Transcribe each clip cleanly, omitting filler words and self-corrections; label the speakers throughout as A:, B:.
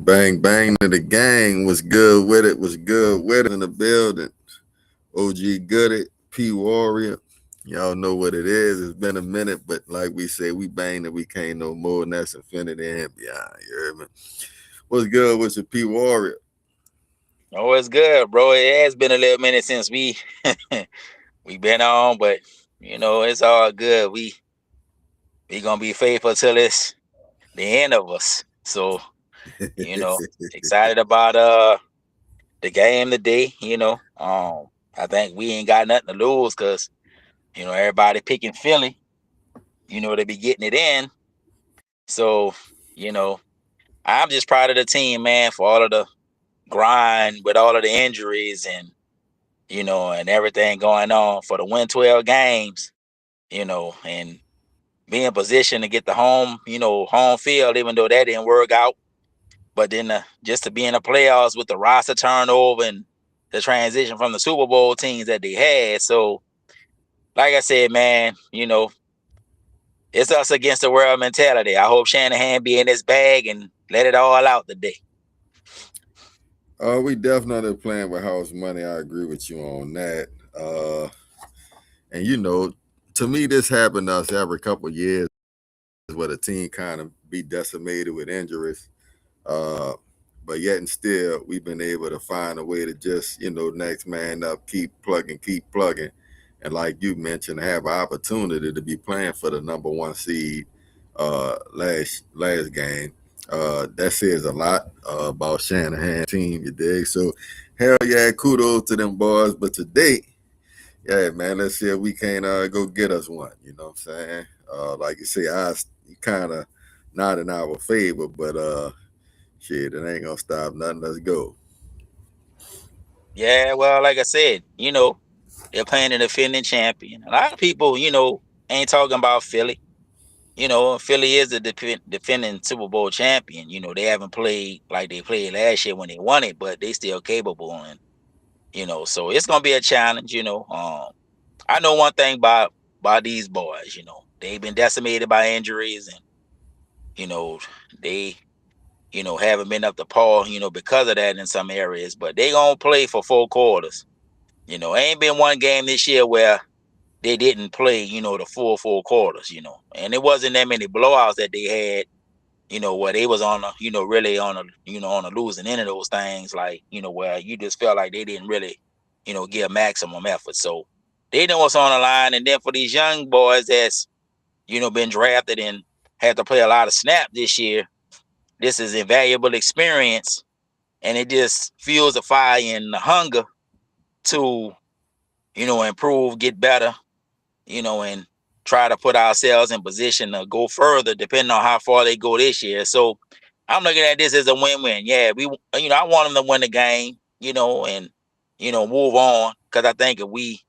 A: Bang bang to the gang. Was good with it. Was good with it in the building. OG Gooded, P Warrior. Y'all know what it is. It's been a minute, but like we say, we bang that we can't no more, and that's infinity and beyond. You heard me? What's good with your P Warrior?
B: Oh, it's good, bro. It has been a little minute since we been on, but it's all good. We gonna be faithful till it's the end of us. So, you know, excited about the game today. I think we ain't got nothing to lose because everybody picking Philly. They be getting it in. So, you know, I'm just proud of the team, man, for all of the grind with all of the injuries and everything going on for the win 12 games, and be in position to get the home field, even though that didn't work out. But then just to be in the playoffs with the roster turnover and the transition from the Super Bowl teams that they had. So, like I said, man, it's us against the world mentality. I hope Shanahan be in his bag and let it all out today.
A: We definitely playing with house money. I agree with you on that. Uh, and to me, this happened to us every couple of years where the team kind of be decimated with injuries. Uh, but yet and still, we've been able to find a way to just, next man up, keep plugging. And like you mentioned, have an opportunity to be playing for the number one seed last game. That says a lot about Shanahan team, you dig? So, hell yeah, kudos to them boys. But today, yeah, man, let's see if we can go get us one. You know what I'm saying? Like you say, I kind of not in our favor, but shit, it ain't gonna stop nothing. Let's go.
B: Yeah, well, like I said, they're playing the defending champion. A lot of people, ain't talking about Philly. Philly is the defending Super Bowl champion. They haven't played like they played last year when they won it, but they still capable. And so it's gonna be a challenge. I know one thing about these boys. They've been decimated by injuries, and you know they haven't been up to par. Because of that in some areas, but they gonna play for 4 quarters. Ain't been one game this year where they didn't play, the full 4 quarters, and it wasn't that many blowouts that they had, where they was on a, really on a, on a losing end of those things, like, where you just felt like they didn't really, give maximum effort. So they know what's on the line. And then for these young boys that's, been drafted and had to play a lot of snap this year, this is invaluable experience, and it just fuels the fire and the hunger to, improve, get better, and try to put ourselves in position to go further, depending on how far they go this year. So I'm looking at this as a win-win. Yeah, I want them to win the game, and move on, because I think if we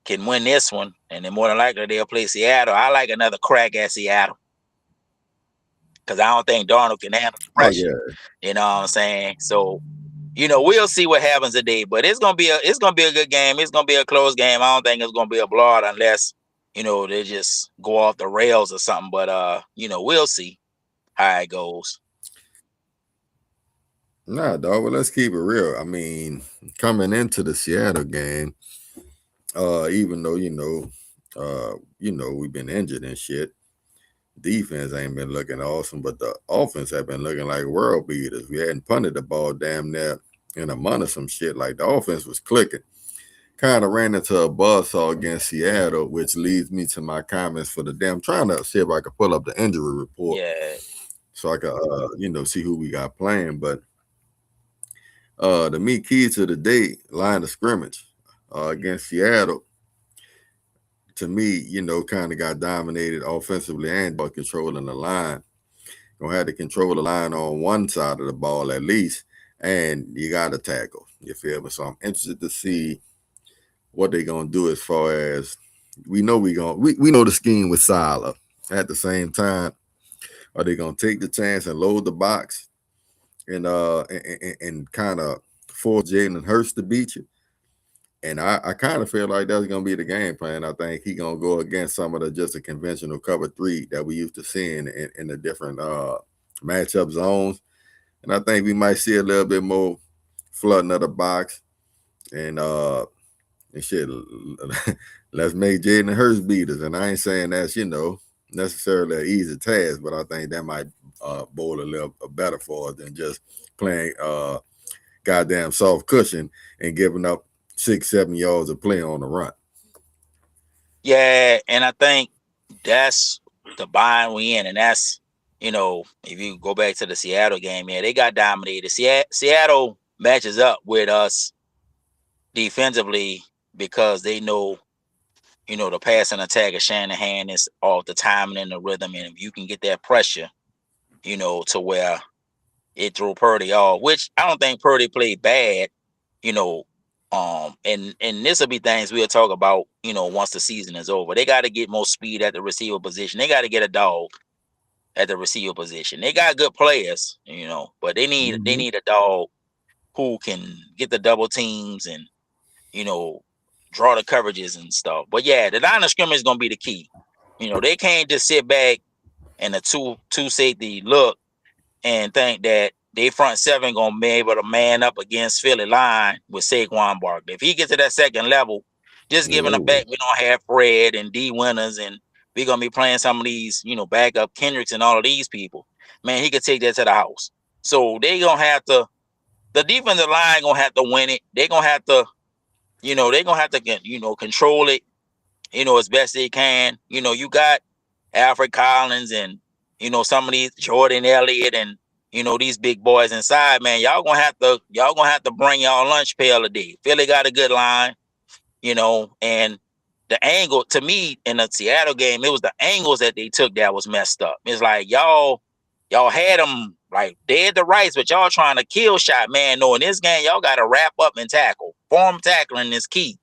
B: can win this one, and then more than likely they'll play Seattle. I like another crack at Seattle because I don't think Darnold can handle the
A: Oh
B: pressure.
A: yeah,
B: You know what I'm saying? So we'll see what happens today, but it's gonna be a good game. It's gonna be a close game. I don't think it's gonna be a blowout unless they just go off the rails or something. But we'll see how it goes.
A: nah, dog. But let's keep it real. I mean, coming into the Seattle game, even though we've been injured and shit, defense ain't been looking awesome, but the offense have been looking like world beaters. We hadn't punted the ball damn near in a month or some shit. Like the offense was clicking. Kind of ran into a buzzsaw against Seattle, which leads me to my comments for the day. I'm trying to see if I can pull up the injury report
B: Yeah,
A: so I can, see who we got playing. But the meat key to the day, line of scrimmage against Seattle, to me, kind of got dominated offensively and controlling the line. Gonna have to control the line on one side of the ball at least, and you got to tackle. You feel me? So I'm interested to see what they're gonna do as far as we know the scheme with Salah. At the same time, are they gonna take the chance and load the box and kind of force Jalen Hurts to beat you? And I kind of feel like that's gonna be the game plan. I think he gonna go against some of the just a conventional cover three that we used to seeing in the different matchup zones. And I think we might see a little bit more flooding of the box. And shit, let's make Jalen Hurts beat us. And I ain't saying that's, necessarily an easy task, but I think that might bowl a little better for us than just playing goddamn soft cushion and giving up 6-7 yards of play on the run.
B: Yeah, and I think that's the bind we in, and that's, if you go back to the Seattle game, they got dominated. Seattle matches up with us defensively because they know, the passing attack of Shanahan is off the timing and the rhythm, and if you can get that pressure, to where it threw Purdy off, which I don't think Purdy played bad, and this will be things we'll talk about, once the season is over. They got to get more speed at the receiver position. They got to get a dog at the receiver position. They got good players, but they need a dog who can get the double teams and, draw the coverages and stuff. But yeah, the line of scrimmage is gonna be the key. They can't just sit back in a two safety look and think that they front seven gonna be able to man up against Philly line with Saquon Barkley. If he gets to that second level, just giving a back, we don't have Fred and D Winters, and we're gonna be playing some of these, backup Kendricks and all of these people. Man, he could take that to the house. So they gonna have to. The defensive line gonna have to win it. They're gonna have to. They're gonna have to, control it, as best they can. You got Alfred Collins and, some of these Jordan Elliott and, these big boys inside, man. Y'all gonna have to bring y'all lunch pail a day. Philly got a good line, and the angle to me in the Seattle game, it was the angles that they took that was messed up. It's like y'all had them like dead to rights, but y'all trying to kill shot, man. No, in this game, y'all got to wrap up and tackle. Form tackling is key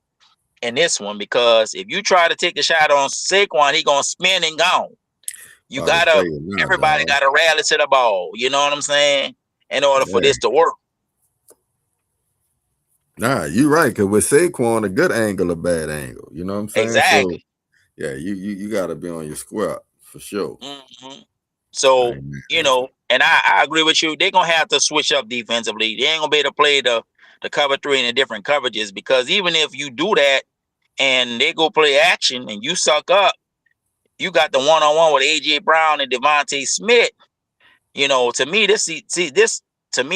B: in this one, because if you try to take a shot on Saquon, he gonna spin and gone. Everybody gotta rally to the ball. You know what I'm saying? In order for this to work.
A: Nah, you're right. Because with Saquon, a good angle, a bad angle. You know what I'm saying?
B: Exactly.
A: So, yeah, you got to be on your square for sure.
B: Mm-hmm. So, and I agree with you. They're going to have to switch up defensively. They ain't going to be able to play the cover three in the different coverages, because even if you do that and they go play action and you suck up, you got the one-on-one with A.J. Brown and Devontae Smith. To me,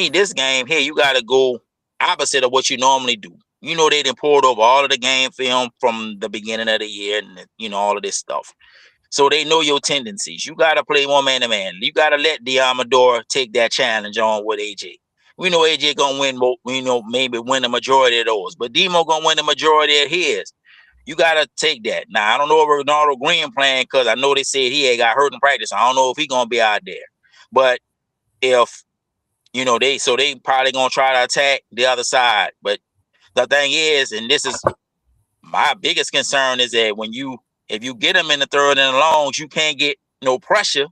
B: this game here, you got to go opposite of what you normally do. They done poured over all of the game film from the beginning of the year and, all of this stuff. So they know your tendencies. You got to play one man to man. You got to let Diamador take that challenge on with AJ. We know AJ going to win, maybe win the majority of those, but Demo going to win the majority of his. You got to take that. Now, I don't know if Ronaldo Green playing, because I know they said he had got hurt in practice. I don't know if he going to be out there. But if, they probably going to try to attack the other side. But the thing is, and this is my biggest concern, is that if you get them in the third and the longs, you can't get no pressure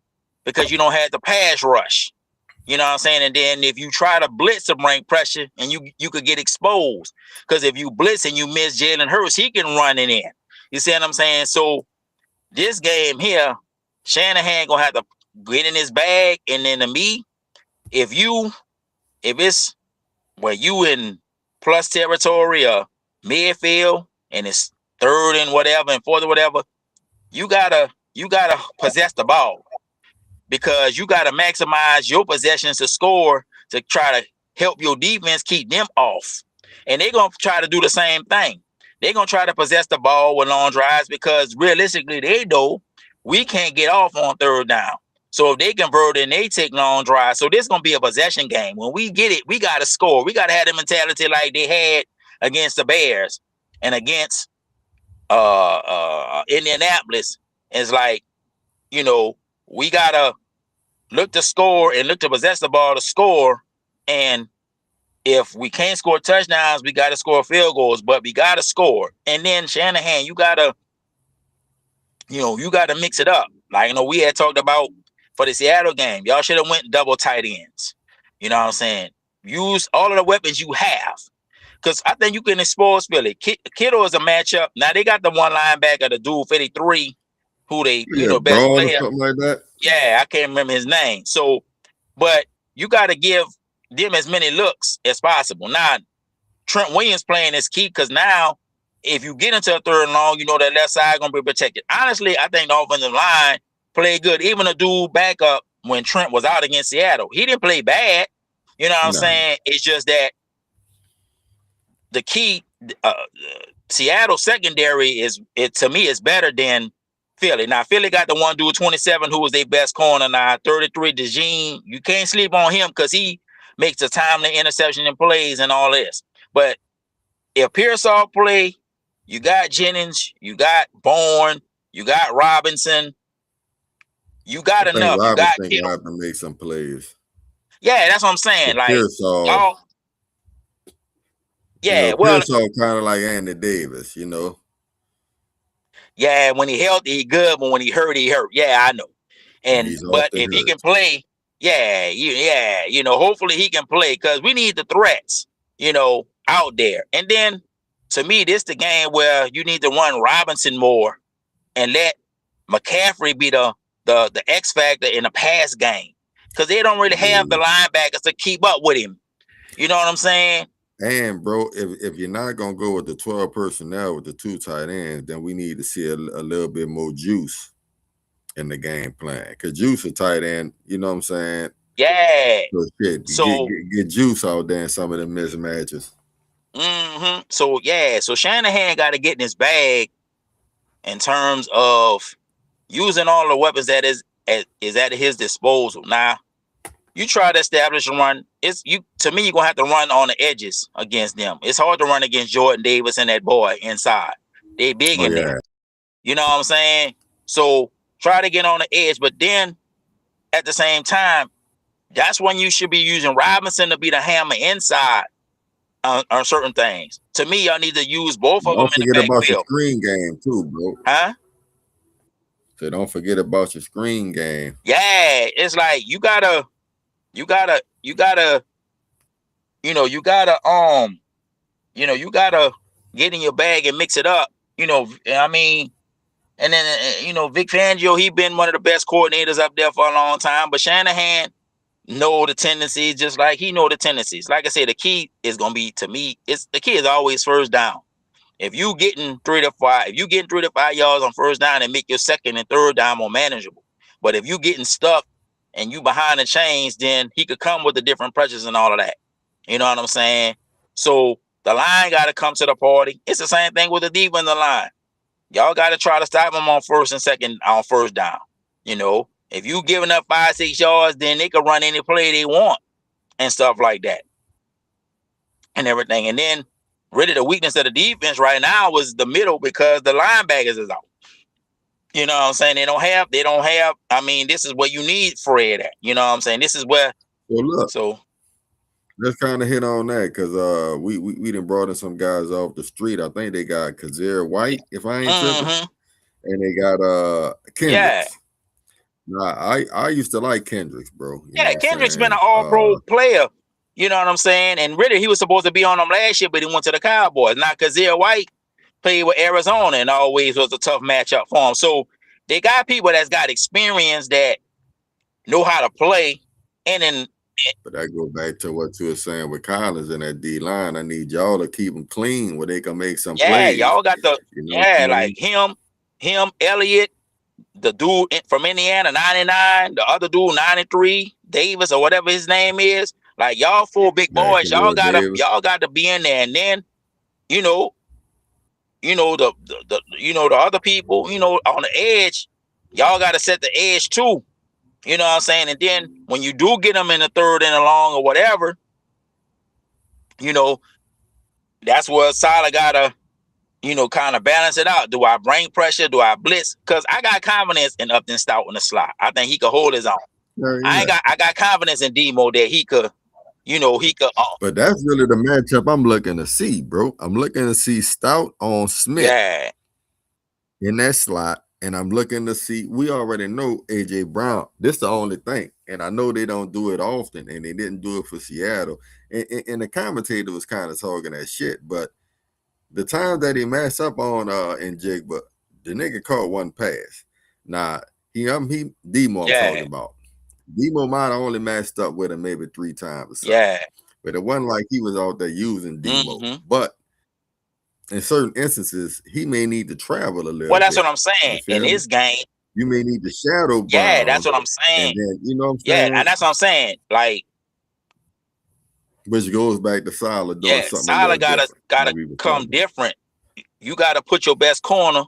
B: because you don't have the pass rush. You know what I'm saying? And then if you try to blitz to bring pressure, and you could get exposed, because if you blitz and you miss Jalen Hurts, he can run it in. You see what I'm saying? So this game here, Shanahan gonna have to get in his bag. And then to me, if it's where you in plus territory or midfield and it's third and whatever and fourth or whatever, you gotta possess the ball, because you gotta maximize your possessions to score, to try to help your defense keep them off. And they're gonna try to do the same thing. They're gonna try to possess the ball with long drives, because realistically they know we can't get off on third down. So if they convert and they take long drives, so this is gonna be a possession game. When we get it, we gotta score. We gotta have the mentality like they had against the Bears and against Indianapolis. It's like, we gotta look to score and look to possess the ball to score. And if we can't score touchdowns, we gotta score field goals, but we gotta score. And then Shanahan, you gotta mix it up. Like, we had talked about for the Seattle game, y'all should have went double tight ends. You know what I'm saying? Use all of the weapons you have, because I think you can expose Philly. Kittle is a matchup. Now they got the one linebacker, the dude 53, who they best player.
A: Something like that.
B: Yeah, I can't remember his name. So, but you got to give them as many looks as possible. Now, Trent Williams playing is key because now, if you get into a third and long, you know that left side going to be protected. Honestly, I think the offensive line played good. Even a dude back up when Trent was out against Seattle, he didn't play bad. You know what I'm saying? It's just that the key, Seattle secondary to me is better than Philly. Now, Philly got the one dude, 27, who was their best corner now, 33, DeJean. You can't sleep on him because he makes the timely interception and plays and all this. But if Pearsall play, you got Jennings, you got Bourne, you got Robinson, you got enough. You got
A: Robinson got to make some plays.
B: Yeah, that's what I'm saying. Like,
A: Pearsall,
B: yeah,
A: Pearsall kind of like Andy Davis, you know.
B: Yeah, when he healthy, he good, but when he hurt, he hurt. Yeah, I know. But if he can play, you know, hopefully he can play because we need the threats, you know, out there. And then to me, this the game where you need to run Robinson more and let McCaffrey be the X factor in the pass game because they don't really have the linebackers to keep up with him. You know what I'm saying?
A: And bro, if you're not gonna go with the 12 personnel with the 2 tight ends, then we need to see a little bit more juice in the game plan. Because Juice a tight end, you know what I'm saying?
B: Yeah.
A: So get Juice out there in some of them mismatches.
B: So Shanahan got to get in his bag in terms of using all the weapons that is at his disposal. Now, you try to establish a run. To me, you're gonna have to run on the edges against them. It's hard to run against Jordan Davis and that boy inside. They big in there. You know what I'm saying? So try to get on the edge, but then at the same time, that's when you should be using Robinson to be the hammer inside on certain things. To me, y'all need to use both of them in the backfield.
A: Don't forget about your screen game too, bro.
B: Huh?
A: So don't forget about your screen game.
B: Yeah, it's like you gotta get in your bag and mix it up. You know, I mean, and then Vic Fangio, he been one of the best coordinators up there for a long time, but Shanahan know the tendencies just like he know the tendencies. Like I said, the key is gonna be, to me, the key is always first down. If you getting 3 to 5 yards on first down, and make your second and third down more manageable. But if you getting stuck and you behind the chains, then he could come with the different pressures and all of that. You know what I'm saying? So the line got to come to the party. It's the same thing with the defensive line. Y'all got to try to stop them on first and second on first down. You know, if you giving up 5-6 yards, then they can run any play they want and stuff like that and everything. And then really the weakness of the defense right now was the middle because the linebackers is out. You know what I'm saying? They don't have, I mean, this is where you need Fred at. You know what I'm saying? This is where. So
A: let's kind of hit on that because we done brought in some guys off the street. I think they got Kazir White, if I ain't tripping. And they got Kendricks.
B: Yeah.
A: Nah, I used to like Kendricks, bro.
B: Yeah, Kendricks been an all-pro player. You know what I'm saying? And really, he was supposed to be on them last year, but he went to the Cowboys. Now, Kazir White played with Arizona and always was a tough matchup for him. So they got people that's got experience that know how to play.
A: But I go back to what you were saying with Collins and that D line. I need y'all to keep them clean where they can make some plays.
B: Yeah, y'all got like him, Elliott, the dude from Indiana, 99, the other dude, 93, Davis or whatever his name is. Like y'all 4 big boys, y'all got to be in there. And then, the other people, on the edge, y'all got to set the edge too. You know what I'm saying? And then when you do get them in the third and long or whatever, that's where Saleh got to, kind of balance it out. Do I bring pressure? Do I blitz? Because I got confidence in Upton Stout in the slot. I think he could hold his own. I got confidence in Demo that he could.
A: But that's really the matchup I'm looking to see, bro. I'm looking to see Stout on Smith in that slot, and I'm looking to see. We already know AJ Brown. This the only thing, and I know they don't do it often, and they didn't do it for Seattle. And the commentator was kind of talking that shit, but the time that he messed up on Njigba, the nigga caught one pass. Now Demo I'm talking about. Demo might have only matched up with him maybe 3 times or something.
B: Yeah.
A: But it wasn't like he was out there using Demo.
B: Mhm.
A: But in certain instances, he may need to travel a little
B: Well, that's
A: bit.
B: what I'm saying. In
A: me?
B: his game,
A: You may need to shadow Brown.
B: yeah, that's what I'm saying.
A: And then, you know what I'm
B: Yeah,
A: saying?
B: and that's what I'm saying. Like,
A: which goes back to Salah doing
B: yeah,
A: something
B: Salah gotta
A: like we were
B: come
A: talking about.
B: different. You gotta put your best corner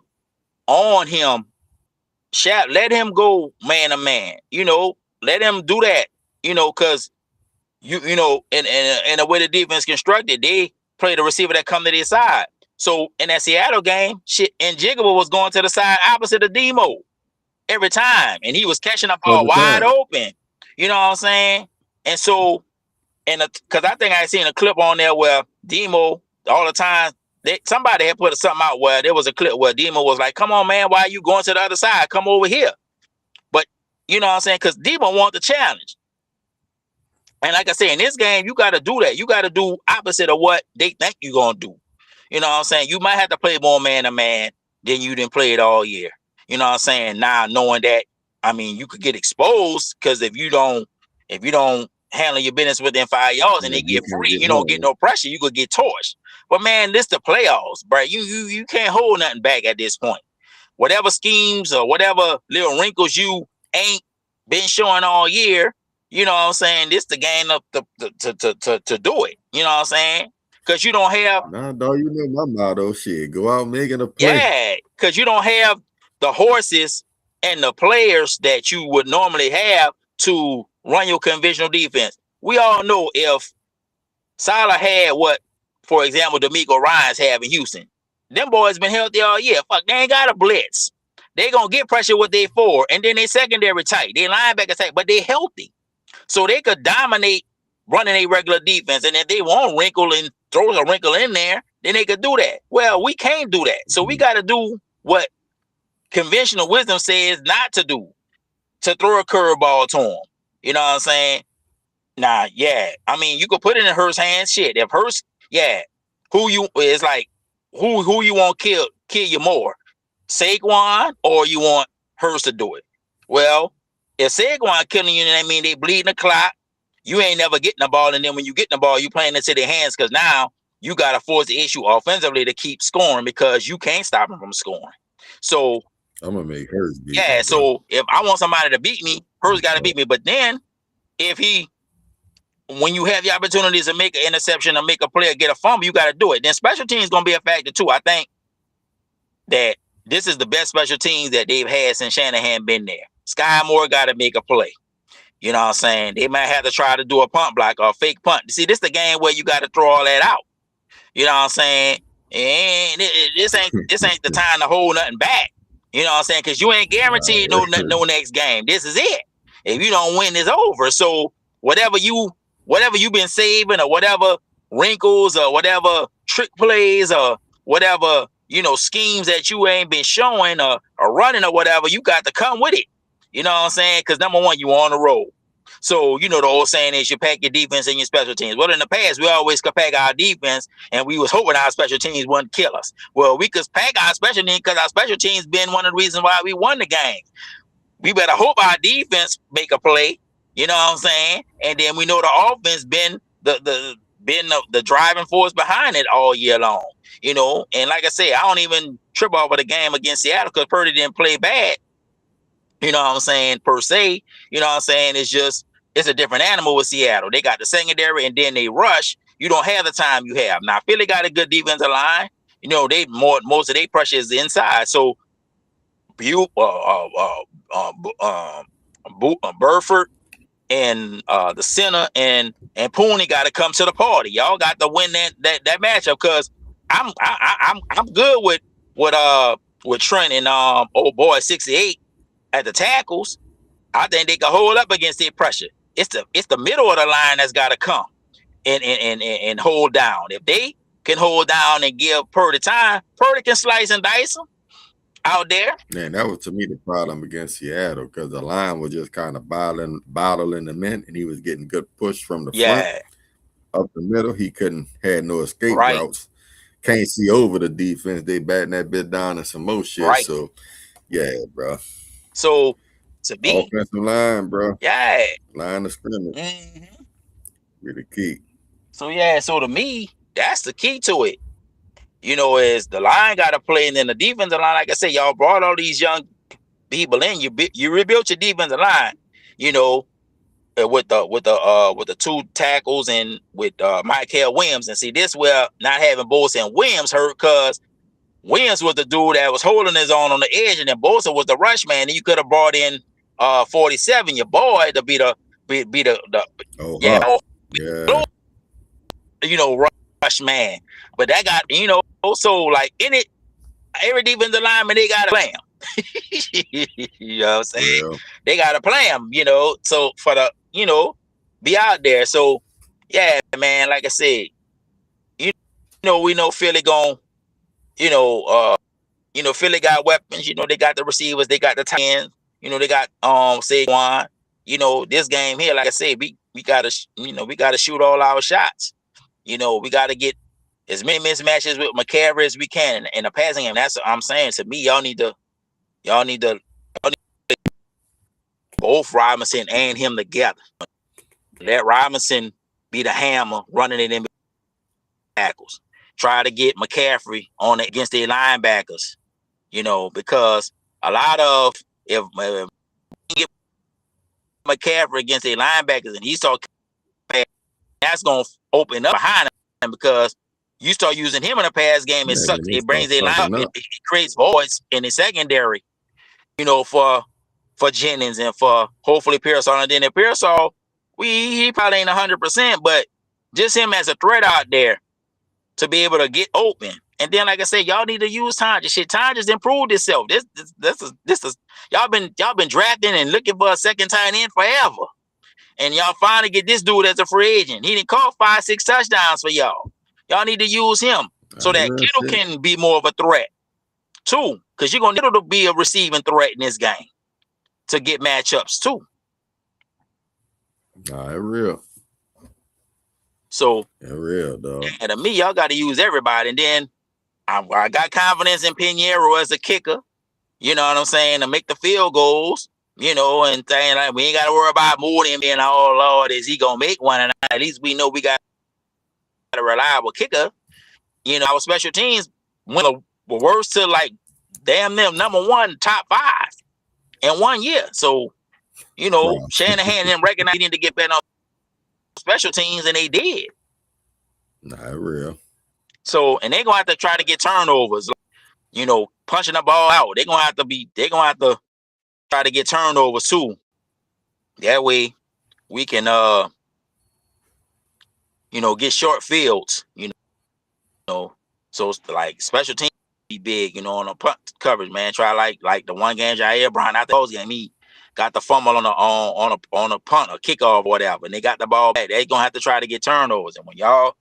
B: on him. Let him go man to man. You know, let him do that. You know, because you know, in the way the defense constructed, they play the receiver that come to their side. So in that Seattle game, shit, and Jigaboo was going to the side opposite of Demo every time, and he was catching the ball wide open. You know what I'm saying? And so, because I think I seen a clip on there where Demo all the time. Somebody had put something out where there was a clip where Demo was like, "Come on, man, why are you going to the other side? Come over here." But you know what I'm saying? Because Demo want the challenge. And like I say, in this game, you got to do that. You got to do opposite of what they think you're going to do. You know what I'm saying? You might have to play more man to man than you didn't play it all year. You know what I'm saying? Now knowing that, I mean, you could get exposed because if you don't handle your business within 5 yards and they get free, you don't get no pressure, you could get torched. But man, this the playoffs, bro. You can't hold nothing back at this point. Whatever schemes or whatever little wrinkles you ain't been showing all year, you know what I'm saying? This the game to do it. You know what I'm saying? Because you don't have.
A: Nah, dog, you know my motto. Shit, go out making a play.
B: Yeah, because you don't have the horses and the players that you would normally have to run your conventional defense. We all know if Salah had what, for example, D'Amico Ryans have in Houston, them boys been healthy all year. Fuck, they ain't got a blitz. They gonna get pressure with their forward, and then they secondary tight. They linebacker tight, but they healthy. So they could dominate running a regular defense. And if they want wrinkle and throw a wrinkle in there, then they could do that. Well, we can't do that. So we got to do what conventional wisdom says not to do, to throw a curveball to him. You know what I'm saying? Nah, yeah. I mean, you could put it in Hurst's hands. Shit. If Hurst, yeah, who you want kill you more? Saquon or you want Hurst to do it? Well, if Saquon killing you, that mean they bleeding the clock. You ain't never getting the ball, and then when you get the ball, you playing into their hands because now you got to force the issue offensively to keep scoring because you can't stop them from scoring. So
A: I'm gonna make Hurst beat.
B: Yeah, so if I want somebody to beat me, Hurst got to beat me. But then when you have the opportunities to make an interception or make a play or get a fumble, you got to do it. Then special teams gonna be a factor too. I think that this is the best special teams that they've had since Shanahan been there. Sky Moore got to make a play. You know what I'm saying? They might have to try to do a punt block or a fake punt. See, this is the game where you got to throw all that out. You know what I'm saying? And this ain't the time to hold nothing back. You know what I'm saying? Because you ain't guaranteed no next game. This is it. If you don't win, it's over. So whatever you been saving or whatever wrinkles or whatever trick plays or whatever, schemes that you ain't been showing or running or whatever, you got to come with it. You know what I'm saying? Because number one, you on the road. So, the old saying is you pack your defense and your special teams. Well, in the past, we always could pack our defense and we was hoping our special teams wouldn't kill us. Well, we could pack our special teams because our special teams been one of the reasons why we won the game. We better hope our defense make a play. You know what I'm saying? And then we know the offense been the driving force behind it all year long. And like I say, I don't even trip over the game against Seattle because Purdy didn't play bad. You know what I'm saying? Per se, you know what I'm saying? It's a different animal with Seattle. They got the secondary and then they rush. You don't have the time you have. Now, Philly got a good defensive line. Most of their pressure is inside. So, Burford and the center and Pooney got to come to the party. Y'all got to win that matchup because I'm good with Trent and old boy 68 at the tackles. I think they can hold up against their pressure. It's the middle of the line that's got to come and hold down. If they can hold down and give Purdy time, Purdy can slice and dice them out there.
A: Man, that was to me the problem against Seattle because the line was just kind of bottling him in, and he was getting good push from the front up the middle. He had no escape routes. Can't see over the defense. They batting that bit down and some more shit. So, yeah, bro.
B: So to be.
A: Offensive line, bro.
B: Yeah.
A: Line of scrimmage.
B: Mm-hmm.
A: Be the key.
B: So yeah, so to me, that's the key to it. Is the line got to play, and then the defensive line. Like I said, y'all brought all these young people in. You rebuilt your defensive line. With the two tackles and with Michael Williams, and see this where not having Bosa and Williams hurt because Williams was the dude that was holding his own on the edge, and then Bosa was the rush man. And you could have brought in 47, your boy, to be the rush man. But that got so like in it, every defensive lineman they got to play him. You know what I'm saying? Yeah. They got to play him. So for the be out there. So yeah, man. Like I said, we know Philly going. Philly got weapons. They got the receivers. They got the tight ends. They got Saquon. This game here, like I said, we gotta shoot all our shots. We gotta get as many mismatches with McCaffrey as we can in the passing game. That's what I'm saying. To me, y'all need to both Robinson and him together. Let Robinson be the hammer running it in tackles. Try to get McCaffrey on it against the linebackers. Because a lot of if get McCaffrey against the linebackers and he start, that's gonna open up behind him because you start using him in a pass game. It brings the line up. It creates voids in the secondary. For Jennings and for hopefully Pearsall, and then if Pearsall, he probably ain't 100%, but just him as a threat out there to be able to get open. And then, like I said, y'all need to use time. Time just improved itself. This is y'all been drafting and looking for a second tight end forever, and y'all finally get this dude as a free agent. He didn't call 5-6 touchdowns for y'all. Y'all need to use him so that Kittle can be more of a threat too, because you're gonna need to be a receiving threat in this game to get matchups too.
A: Nah, it's real.
B: So
A: it's real, dog.
B: And to me, y'all got to use everybody. And then I got confidence in Pinheiro as a kicker. You know what I'm saying? To make the field goals. And saying like we ain't got to worry about Moody and being, oh Lord, is he gonna make one? And at least we know we got a reliable kicker. Our special teams were worse to like damn them number one top 5 in 1 year. So, Shanahan and recognize needing to get better on special teams, and they did.
A: Not real.
B: So, and they're gonna have to try to get turnovers, punching the ball out. They're gonna have to try to get turnovers too. That way we can get short fields, So like special teams be big, on a punt coverage, man. Try like the one game Jair Brown after those game, he got the fumble on a punt or kickoff or whatever, and they got the ball back. They gonna have to try to get turnovers, and when y'all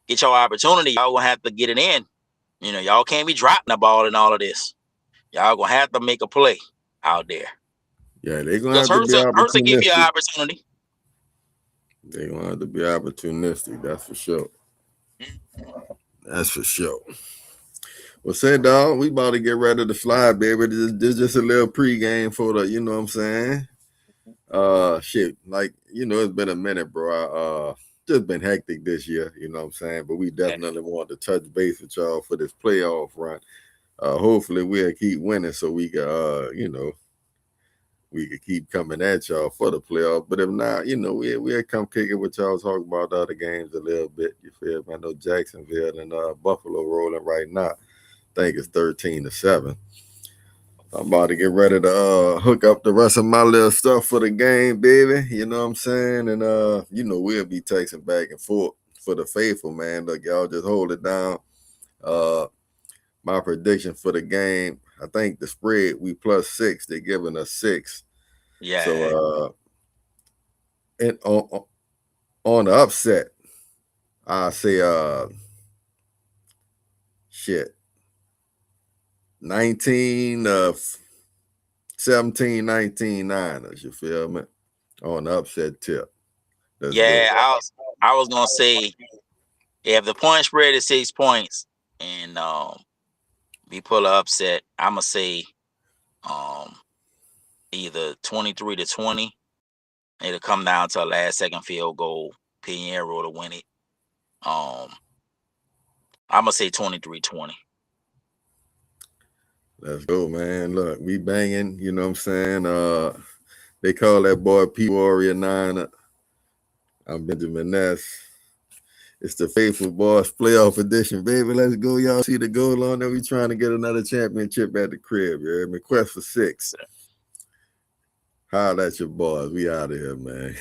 B: get your opportunity, y'all gonna have to get it in. Y'all can't be dropping the ball in all of this. Y'all gonna have to make a play out there.
A: Yeah, they're gonna have to be opportunistic.
B: Hurts to give you an opportunity.
A: They're gonna have to be opportunistic. That's for sure. That's for sure. Well, say, dog, we about to get ready to fly, baby. This is just a little pregame for the, you know what I'm saying? Shit, like, it's been a minute, bro. Just been hectic this year, you know what I'm saying? But we definitely want to touch base with y'all for this playoff run. Hopefully we'll keep winning so we can, we could keep coming at y'all for the playoff. But if not, we'll come kick it with y'all, talk about the other games a little bit. You feel me? I know Jacksonville and Buffalo rolling right now. I think it's 13-7. I'm about to get ready to hook up the rest of my little stuff for the game, baby. You know what I'm saying? And, we'll be texting back and forth for the faithful, man. Look, y'all just hold it down. My prediction for the game, I think the spread, we +6. They're giving us 6.
B: Yeah.
A: So, and on the upset, I say, 17-19 Niners, you feel me? On the upset tip.
B: I was gonna say, if the point spread is 6 points and we pull an upset, I'm gonna say either 23-20. It'll come down to a last second field goal. Pinheiro to win it. I'm gonna say 23-20.
A: Let's go, man. Look, we banging, you know what I'm saying? They call that boy P Warrior 9. I'm Benjamin Ness. It's the Faithful Boys playoff edition, baby. Let's go. Y'all see the goal on there. We trying to get another championship at the crib. You heard me? Quest for 6. Holler at your boys. We out of here, man.